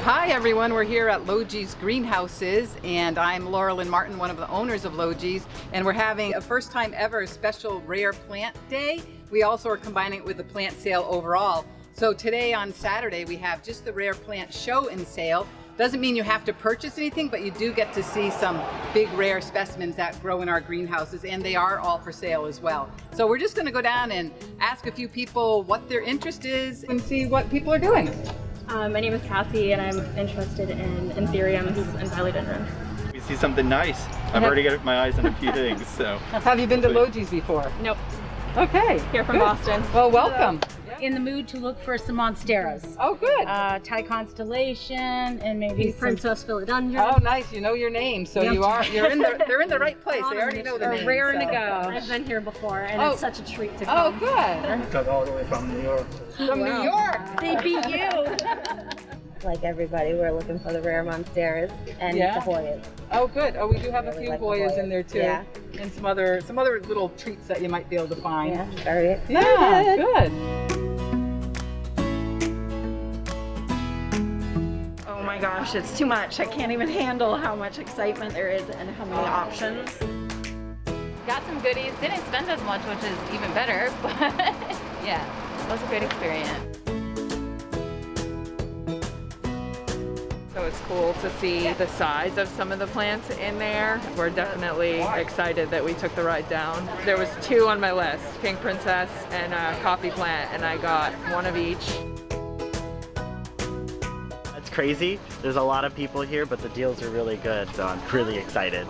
Hi everyone, we're here at Logee's greenhouses and I'm Laura Lynn Martin, one of the owners of Logee's, and we're having a first time ever special rare plant day. We also are combining it with the plant sale overall. So today on Saturday we have just the rare plant show in sale. Doesn't mean you have to purchase anything, but you do get to see some big rare specimens that grow in our greenhouses, and they are all for sale as well. So we're just gonna go down and ask a few people what their interest is and see what people are doing. My name is Cassie and I'm interested in anthuriums and philodendrons. We see something nice. I've already got my eyes on a few things, so. Have you been to Logee's before? Nope. Okay. Here from good. Boston. Well, welcome. In the mood to look for some monsteras. Oh, good. Thai constellation and maybe Princess Philodendrons. Oh, nice. You know your name, so they're in the right place. They already know the Are name. raring so. to go. I've been here before and Oh. it's such a treat to Oh, come. good. Got all the way from New York. From New York. They beat you. Like everybody, we're looking for the rare monsteras and Yeah. the Hoyas. Oh, good. Oh, we do have a Really few like the Hoyas in Hoyas. there too, Yeah. and some other little treats that you might be able to find. Yeah, very excited. Yeah, good. Oh my gosh, it's too much. I can't even handle how much excitement there is and how many options. Got some goodies, didn't spend as much, which is even better, but yeah, it was a great experience. So it's cool to see the size of some of the plants in there. We're definitely excited that we took the ride down. There was 2 on my list, pink princess and a coffee plant, and I got one of each. It's crazy. There's a lot of people here, but the deals are really good, so I'm really excited.